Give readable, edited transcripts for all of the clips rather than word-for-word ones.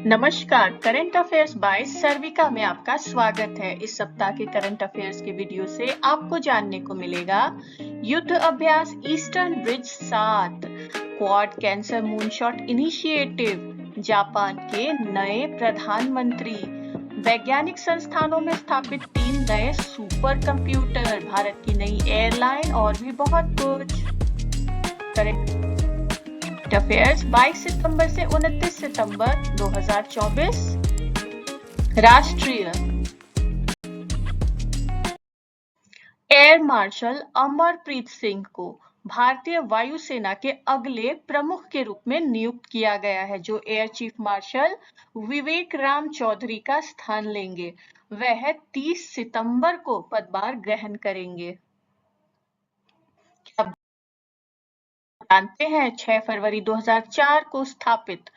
नमस्कार, current affairs bye सर्विका में आपका स्वागत है। इस सप्ताह के करंट अफेयर्स के वीडियो से आपको जानने को मिलेगा युद्ध अभ्यास eastern bridge 7, quad cancer moonshot initiative, Japan के नए प्रधानमंत्री, वैज्ञानिक संस्थानों में स्थापित 3 नए सुपर कंप्यूटर, भारत की नई एयरलाइन और भी बहुत कुछ। करंट अफेयर्स 22 सितंबर से 29 सितंबर 2024। राष्ट्रीय एयर मार्शल अमरप्रीत सिंह को भारतीय वायुसेना के अगले प्रमुख के रूप में नियुक्त किया गया है, जो एयर चीफ मार्शल विवेक राम चौधरी का स्थान लेंगे। वह 30 सितंबर को पदभार ग्रहण करेंगे। अब जानते हैं 6 फरवरी 2004 को स्थापित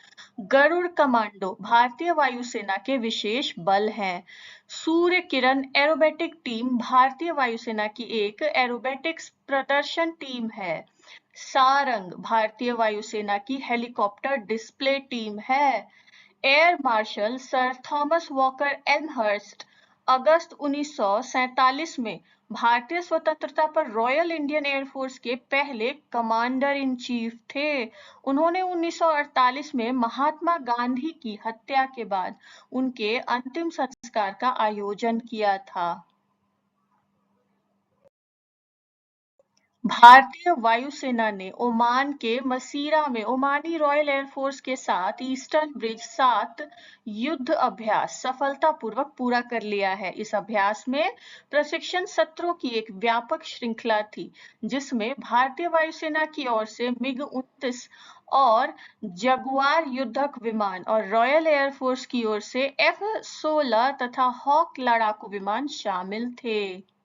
गरुड़ कमांडो भारतीय वायुसेना के विशेष बल हैं। सूर्य किरण एरोबेटिक टीम भारतीय वायुसेना की एक एरोबेटिक्स प्रदर्शन टीम है। सारंग भारतीय वायुसेना की हेलीकॉप्टर डिस्प्ले टीम है। Air marshal sir Thomas Walker Elmhurst अगस्त 1947 में भारतीय स्वतंत्रता पर रॉयल इंडियन एयरफोर्स के पहले कमांडर इन चीफ थे। उन्होंने 1948 में महात्मा गांधी की हत्या के बाद उनके अंतिम संस्कार का आयोजन किया था। भारतीय वायुसेना ने ओमान के मसीरा में ओमानी रॉयल एयरफोर्स के साथ ईस्टर्न ब्रिज 7 युद्ध अभ्यास सफलतापूर्वक पूरा कर लिया है। इस अभ्यास में प्रशिक्षण सत्रों की एक व्यापक श्रृंखला थी, जिसमें भारतीय वायुसेना की ओर से मिग-29 और जगुआर युद्धक विमान और रॉयल एयरफोर्स की ओर से F-16 तथा हॉक लड़ाकू विमान शामिल थे।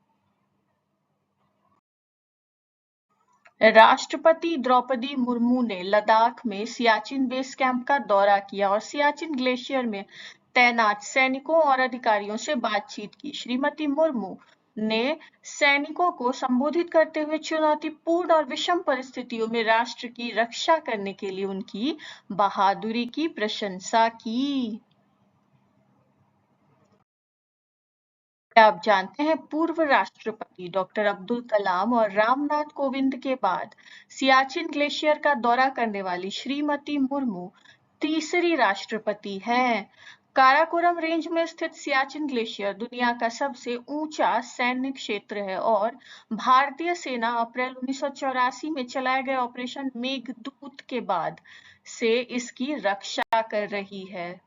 राष्ट्रपति द्रौपदी मुर्मू ने लद्दाख में सियाचिन बेस कैंप का दौरा किया और सियाचिन ग्लेशियर में तैनात सैनिकों और अधिकारियों से बातचीत की। श्रीमती मुर्मू ने सैनिकों को संबोधित करते हुए चुनौतीपूर्ण और विषम परिस्थितियों में राष्ट्र की रक्षा करने के लिए उनकी बहादुरी की प्रशंसा की। आप जानते हैं पूर्व राष्ट्रपति डॉक्टर अब्दुल कलाम और रामनाथ कोविंद के बाद सियाचिन ग्लेशियर का दौरा करने वाली श्रीमती मुर्मू तीसरी राष्ट्रपति हैं। काराकोरम रेंज में स्थित सियाचिन ग्लेशियर दुनिया का सबसे ऊंचा सैन्य क्षेत्र है और भारतीय सेना अप्रैल 1984 में चलाए गए ऑपरेशन मेघदूत के बाद से इसकी रक्षा कर रही है।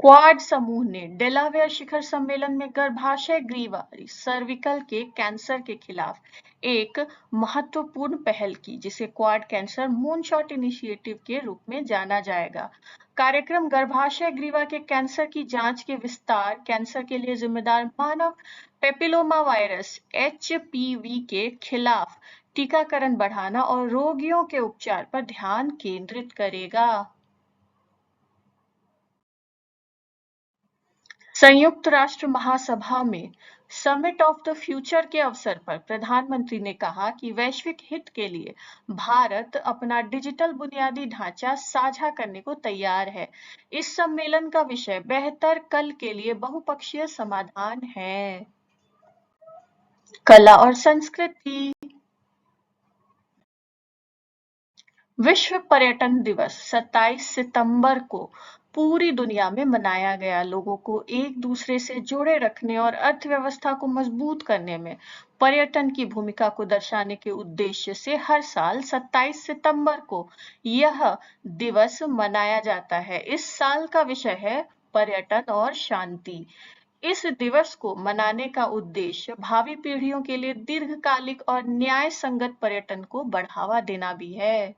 क्वाड समूह ने डेलावेयर शिखर सम्मेलन में गर्भाशय ग्रीवा सर्विकल के कैंसर के खिलाफ एक महत्वपूर्ण पहल की, जिसे क्वाड कैंसर मूनशॉट इनिशिएटिव के रूप में जाना जाएगा। कार्यक्रम गर्भाशय ग्रीवा के कैंसर की जांच के विस्तार, कैंसर के लिए जिम्मेदार मानव पेपिलोमा वायरस HPV के खिलाफ टीकाकरण बढ़ाना और रोगियों के उपचार पर ध्यान केंद्रित करेगा। संयुक्त राष्ट्र महासभा में समिट ऑफ द फ्यूचर के अवसर पर प्रधानमंत्री ने कहा कि वैश्विक हित के लिए भारत अपना डिजिटल बुनियादी ढांचा साझा करने को तैयार है। इस सम्मेलन का विषय बेहतर कल के लिए बहुपक्षीय समाधान है। कला और संस्कृति। विश्व पर्यटन दिवस 27 सितंबर को पूरी दुनिया में मनाया गया। लोगों को एक दूसरे से जोड़े रखने और अर्थव्यवस्था को मजबूत करने में पर्यटन की भूमिका को दर्शाने के उद्देश्य से हर साल 27 सितंबर को यह दिवस मनाया जाता है। इस साल का विषय है पर्यटन और शांति। इस दिवस को मनाने का उद्देश्य भावी पीढ़ियों के लिए दीर्घकालिक और न्याय संगत पर्यटन को बढ़ावा देना भी है।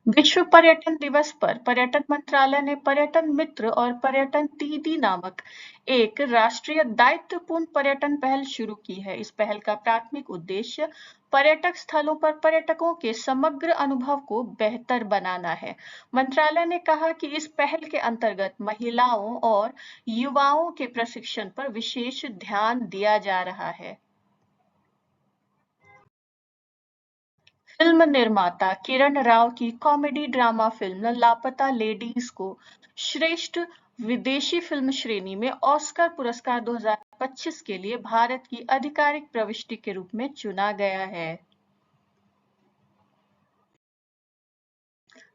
विश्व पर्यटन दिवस पर पर्यटन मंत्रालय ने पर्यटन मित्र और पर्यटन दीदी नामक एक राष्ट्रीय दायित्वपूर्ण पर्यटन पहल शुरू की है। इस पहल का प्राथमिक उद्देश्य पर्यटक स्थलों पर पर्यटकों के समग्र अनुभव को बेहतर बनाना है। मंत्रालय ने कहा कि इस पहल के अंतर्गत महिलाओं और युवाओं के प्रशिक्षण पर विशेष ध्यान दिया जा रहा है। फिल्म निर्माता किरण राव की कॉमेडी ड्रामा फिल्म लापता लेडीज को श्रेष्ठ विदेशी फिल्म श्रेणी में ऑस्कर पुरस्कार 2025 के लिए भारत की आधिकारिक प्रविष्टि के रूप में चुना गया है।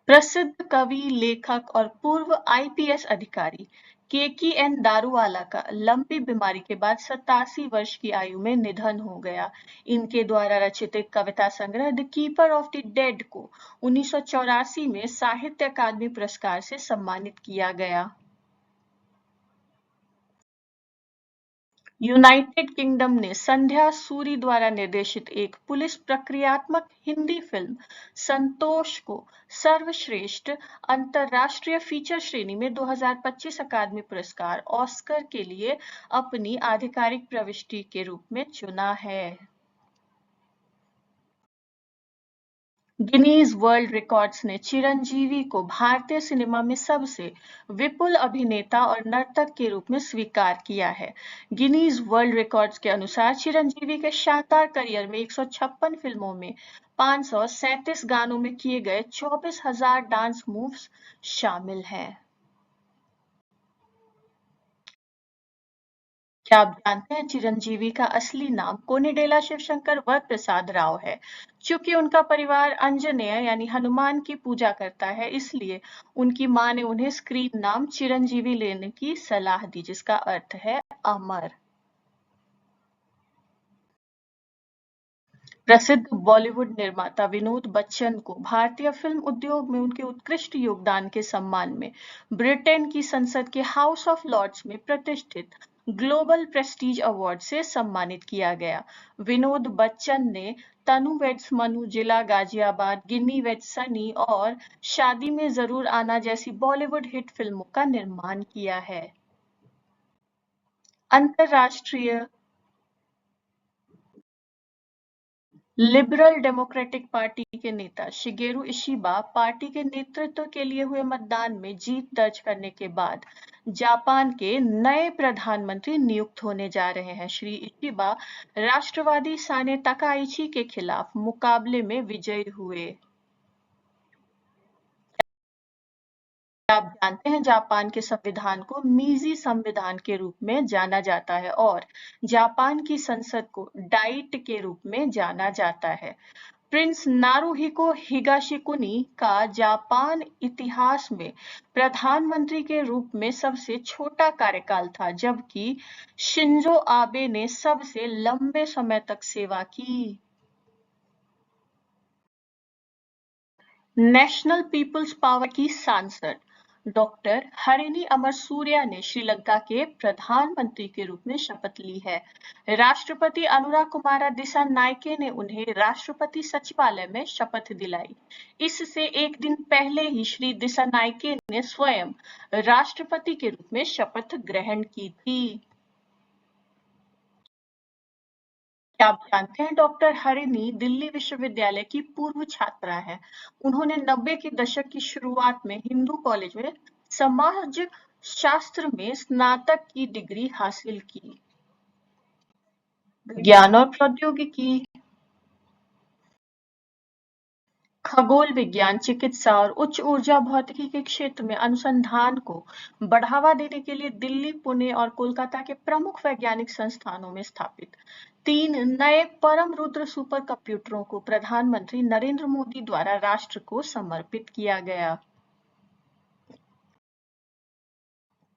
प्रसिद्ध कवि, लेखक और पूर्व आईपीएस अधिकारी केकी.एन. दारूवाला का लंबी बीमारी के बाद 87 वर्ष की आयु में निधन हो गया। इनके द्वारा रचित एक कविता संग्रह the keeper of the dead को 1984 में साहित्य अकादमी पुरस्कार से सम्मानित किया गया। यूनाइटेड किंगडम ने संध्या सूरी द्वारा निर्देशित एक पुलिस प्रक्रियात्मक हिंदी फिल्म संतोष को सर्वश्रेष्ठ अंतर्राष्ट्रीय फीचर श्रेणी में 2025 अकादमी पुरस्कार ऑस्कर के लिए अपनी आधिकारिक प्रविष्टि के रूप में चुना है। गिनीज वर्ल्ड रिकॉर्ड्स ने चिरंजीवी को भारतीय सिनेमा में सबसे विपुल अभिनेता और नर्तक के रूप में स्वीकार किया है। गिनीज वर्ल्ड रिकॉर्ड्स के अनुसार चिरंजीवी के शानदार करियर में 156 फिल्मों में 537 गानों में किए गए 24,000 डांस मूव्स शामिल हैं। क्या आप जानते हैं चिरंजीवी का असली नाम कोनिडेला शिवशंकर वरप्रसाद राव है। चूंकि उनका परिवार अंजनेय यानी हनुमान की पूजा करता है, इसलिए उनकी मां ने उन्हें स्क्रीन नाम चिरंजीवी लेने की सलाह दी, जिसका अर्थ है अमर। प्रसिद्ध बॉलीवुड निर्माता विनोद बच्चन को भारतीय फिल्म उद्योग में उनके उत्कृष्ट योगदान के सम्मान में ब्रिटेन की संसद के हाउस ऑफ लॉर्ड्स में प्रतिष्ठित ग्लोबल प्रेस्टीज अवार्ड से सम्मानित किया गया। विनोद बच्चन ने तनु वेड्स मनु, जिला गाजियाबाद, गिन्नी वेड्स सनी और शादी में जरूर आना जैसी बॉलीवुड हिट फिल्मों का निर्माण किया है। अंतर्राष्ट्रीय लिबरल डेमोक्रेटिक पार्टी के नेता शिगेरू इशिबा पार्टी के नेतृत्व के लिए हुए मतदान में जीत दर्ज करने के बाद जापान के नए प्रधानमंत्री नियुक्त होने जा रहे हैं। श्री इशिबा राष्ट्रवादी साने तकाइची के खिलाफ मुकाबले में विजयी हुए। आप जानते हैं जापान के संविधान को मीजी संविधान के रूप में जाना जाता है और जापान की संसद को डाइट के रूप में जाना जाता है। प्रिंस नारुहिको हिगाशिकुनी का जापान इतिहास में प्रधानमंत्री के रूप में सबसे छोटा कार्यकाल था, जबकि शिंजो आबे ने सबसे लंबे समय तक सेवा की। नेशनल पीपल्स पावर की सांसद डॉक्टर हरिणी अमरसूरिया ने श्रीलंका के प्रधानमंत्री के रूप में शपथ ली है। राष्ट्रपति अनुरा कुमारा दिसानायके ने उन्हें राष्ट्रपति सचिवालय में शपथ दिलाई। इससे एक दिन पहले ही श्री दिसानायके ने स्वयं राष्ट्रपति के रूप में शपथ ग्रहण की थी। क्या आप जानते हैं डॉक्टर हरिणी दिल्ली विश्वविद्यालय की पूर्व छात्रा हैं। उन्होंने 90 के दशक की शुरुआत में हिंदू कॉलेज में समाज शास्त्र में स्नातक की डिग्री हासिल की। विज्ञान और प्रौद्योगिकी, खगोल विज्ञान, चिकित्सा और उच्च ऊर्जा भौतिकी के क्षेत्र में अनुसंधान को बढ़ावा देने के लिए दिल्ली, पुणे और कोलकाता के प्रमुख वैज्ञानिक संस्थानों में स्थापित 3 नए परम रुद्र सुपर कंप्यूटरों को प्रधानमंत्री नरेंद्र मोदी द्वारा राष्ट्र को समर्पित किया गया।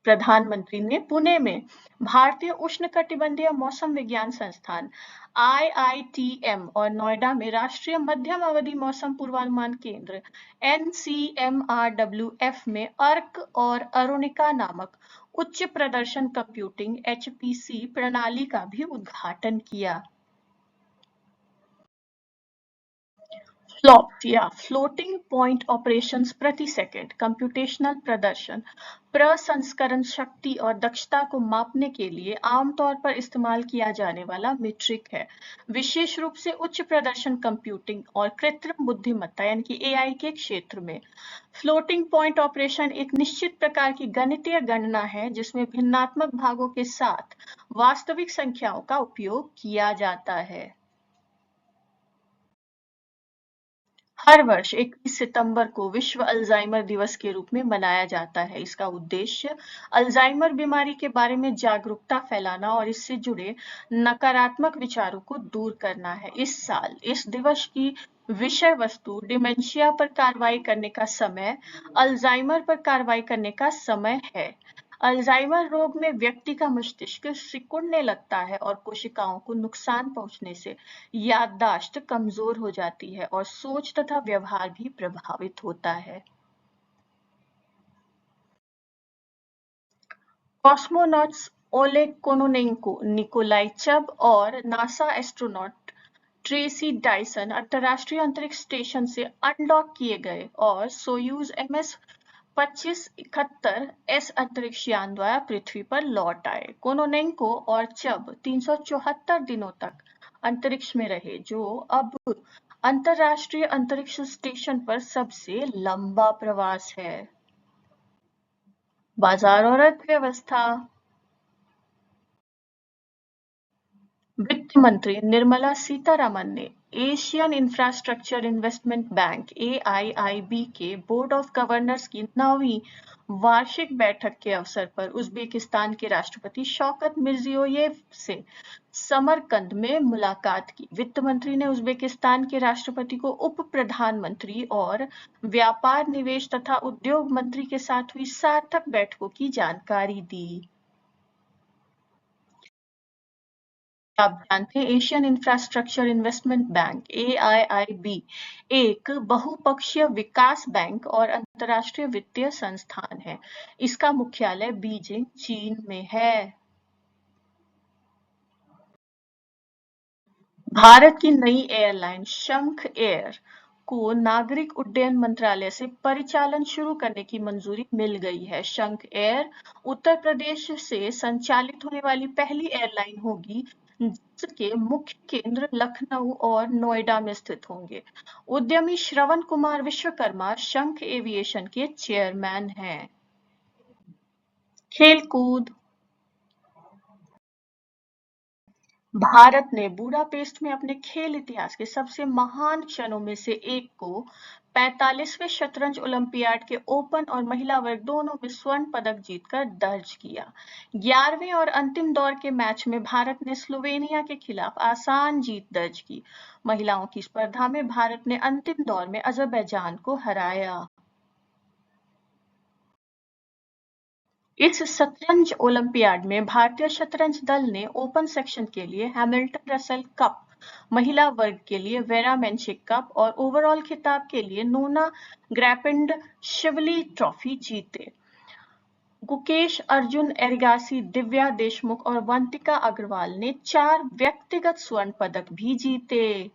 प्रधानमंत्री ने पुणे में भारतीय उष्णकटिबंधीय मौसम विज्ञान संस्थान आईआईटीएम और नोएडा में राष्ट्रीय मध्यम अवधि मौसम पूर्वानुमान केंद्र एनसीएमआरडब्ल्यूएफ में अर्क और अरुणिका नामक उच्च प्रदर्शन कंप्यूटिंग एचपीसी प्रणाली का भी उद्घाटन किया। फ्लॉप्स या फ्लोटिंग पॉइंट ऑपरेशंस प्रति सेकंड कंप्यूटेशनल प्रदर्शन प्रसंस्करण शक्ति और दक्षता को मापने के लिए आमतौर पर इस्तेमाल किया जाने वाला मीट्रिक है। विशेष रूप से उच्च प्रदर्शन कंप्यूटिंग और कृत्रिम बुद्धिमत्ता यानी कि एआई के क्षेत्र में फ्लोटिंग पॉइंट ऑपरेशन एक निश्चित प्रकार की गणितीय गणना है जिसमें भिन्नात्मक भागों के साथ वास्तविक संख्याओं का उपयोग किया जाता है। हर वर्ष 21 सितंबर को विश्व अल्जाइमर दिवस के रूप में मनाया जाता है। इसका उद्देश्य अल्जाइमर बीमारी के बारे में जागरूकता फैलाना और इससे जुड़े नकारात्मक विचारों को दूर करना है। इस साल इस दिवस की विषय वस्तु डिमेंशिया पर कार्रवाई करने का समय अल्जाइमर पर कार्रवाई करने का समय है। अल्जाइमर रोग में व्यक्ति का मस्तिष्क सिकुड़ने लगता है और कोशिकाओं को नुकसान पहुंचने से याददाश्त कमजोर हो जाती है और सोच तथा व्यवहार भी प्रभावित होता है। कॉस्मोनॉट्स ओलेग कोनोनेंको, निकोलाई चब और नासा एस्ट्रोनॉट ट्रेसी डायसन अंतरराष्ट्रीय अंतरिक्ष स्टेशन से अनडॉक किए गए और सोयूज MS 2571 एस अंतरिक्ष यान द्वारा पृथ्वी पर लौट आए। कोनोनेंको और चब 374 दिनों तक अंतरिक्ष में रहे, जो अब अंतरराष्ट्रीय अंतरिक्ष स्टेशन पर सबसे लंबा प्रवास है। बाजार और अर्थव्यवस्था। वित्त मंत्री निर्मला सीतारमण ने Asian infrastructure investment bank AIIB के बोर्ड ऑफ गवर्नर्स की 9वीं वार्षिक बैठक के अवसर पर उज्बेकिस्तान के राष्ट्रपति शौकत मिर्जियोयेव से समरकंद में मुलाकात की। वित्त मंत्री ने उज्बेकिस्तान के राष्ट्रपति को उप प्रधानमंत्री और व्यापार, निवेश तथा उद्योग मंत्री के साथ हुई सार्थक बैठकों की जानकारी दी। आप जानते हैं Asian infrastructure investment bank AIIB एक बहुपक्षीय विकास बैंक और अंतर्राष्ट्रीय वित्तीय संस्थान है। इसका मुख्यालय बीजिंग, चीन में है। भारत की नई एयरलाइन शंख एयर को नागरिक उड्डयन मंत्रालय से परिचालन शुरू करने की मंजूरी मिल गई है। शंख एयर उत्तर प्रदेश से संचालित होने वाली पहली एयरलाइन होगी जिसके मुख्य केंद्र लखनऊ और नोएडा में स्थित होंगे। उद्यमी श्रवण कुमार विश्वकर्मा शंख एविएशन के चेयरमैन हैं। खेलकूद। भारत ने बुडापेस्ट में अपने खेल इतिहास के सबसे महान क्षणों में से एक को 45वें शतरंज ओलंपियाड के ओपन और महिला वर्ग दोनों में स्वर्ण पदक जीतकर दर्ज किया। 11वें और अंतिम दौर के मैच में भारत ने स्लोवेनिया के खिलाफ आसान जीत दर्ज की। महिलाओं की स्पर्धा में भारत ने अंतिम दौर में अजरबैजान को हराया। इस शतरंज ओलंपियाड में भारतीय शतरंज दल ने ओपन सेक्शन के लिए हैमिल्टन रसेल कप, महिला वर्ग के लिए वेरा मेंचिक कप और ओवरऑल खिताब के लिए नोना ग्रैपेंड-शिवली ट्रॉफी जीते। गुकेश अर्जुन एरिगासी, दिव्या देशमुख और वंतिका अग्रवाल ने 4 व्यक्तिगत स्वर्ण पदक भी जीते।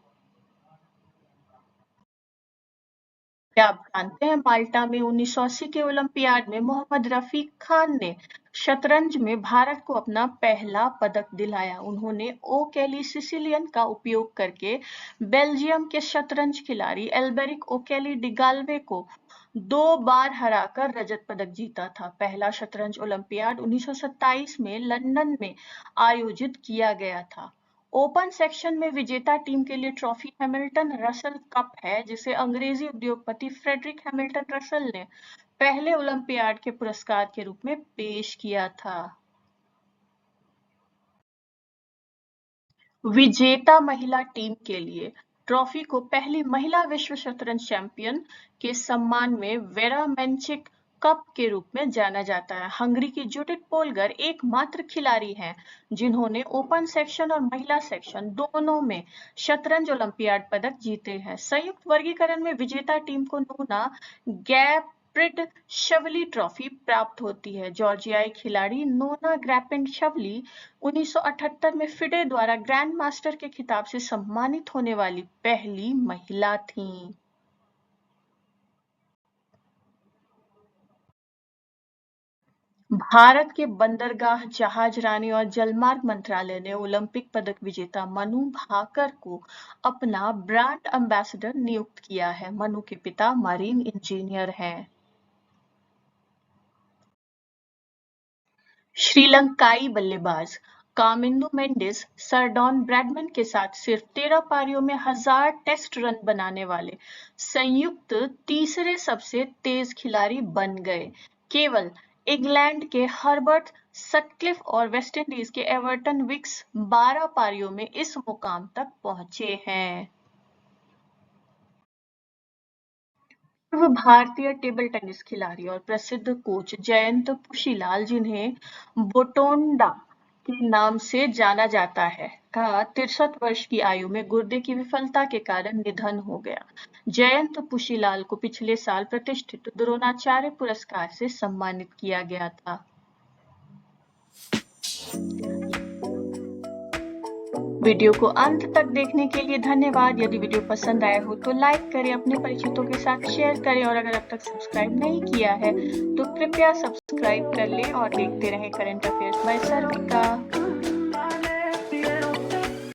क्या आप जानते हैं माल्टा में 1980 के ओलंपियाड में मोहम्मद रफीक खान ने शतरंज में भारत को अपना पहला पदक दिलाया। उन्होंने ओ केली सिसिलियन का उपयोग करके बेल्जियम के शतरंज खिलाड़ी एल्बेरिक ओकेली डिगाल्वे को 2 बार हराकर रजत पदक जीता था। पहला शतरंज ओलंपियाड 1927 में लंदन में आयोजित किया गया था। ओपन सेक्शन में विजेता टीम के लिए ट्रॉफी हैमिल्टन रसेल कप है, जिसे अंग्रेजी उद्योगपति फ्रेडरिक हैमिल्टन रसेल ने पहले ओलंपियाड के पुरस्कार के रूप में पेश किया था। विजेता महिला टीम के लिए ट्रॉफी को पहली महिला विश्व शतरंज चैंपियन के सम्मान में वेरा मेंचिक कप के रूप में जाना जाता है। हंगरी की जूडिथ पोलगर एकमात्र खिलाड़ी हैं जिन्होंने ओपन सेक्शन और महिला सेक्शन दोनों में शतरंज ओलंपियाड पदक जीते हैं। संयुक्त वर्गीकरण में विजेता टीम को नूना ग्रैपेंड-शिवली ट्रॉफी प्राप्त होती है। जॉर्जियाई खिलाड़ी नोना ग्रैपेंड-शिवली 1978 में फिडे द्वारा ग्रैंड मास्टर के खिताब से सम्मानित होने वाली पहली महिला थीं। भारत के बंदरगाह, जहाजरानी और जलमार्ग मंत्रालय ने ओलंपिक पदक विजेता मनु भाकर को अपना ब्रांड एम्बेसडर नियुक्त किया है। मनु के पिता मरीन इंजीनियर हैं। श्रीलंकाई बल्लेबाज Kamindu Mendis sir Don Bradman के साथ सिर्फ 13 पारियों में 1000 टेस्ट रन बनाने वाले संयुक्त तीसरे सबसे तेज खिलाड़ी बन गए। केवल इंग्लैंड के हर्बर्ट सटक्लिफ और वेस्टइंडीज के एवर्टन विक्स 12 पारियों में इस मुकाम तक पहुंचे हैं। पूर्व भारतीय टेबल टेनिस खिलाड़ी और प्रसिद्ध कोच जयंत पुशीलाल, जिन्हें बोटोंडा के नाम से जाना जाता है, का 63 वर्ष की आयु में गुर्दे की विफलता के कारण निधन हो गया। जयंत पुशीलाल को पिछले साल प्रतिष्ठित द्रोणाचार्य पुरस्कार से सम्मानित किया गया था। वीडियो को अंत तक देखने के लिए धन्यवाद। यदि वीडियो पसंद आया हो तो लाइक करें, अपने परिचितों के साथ शेयर करें और अगर अब तक सब्सक्राइब नहीं किया है तो कृपया सब्सक्राइब कर लें और देखते रहें करंट अफेयर्स बाय सर्विका।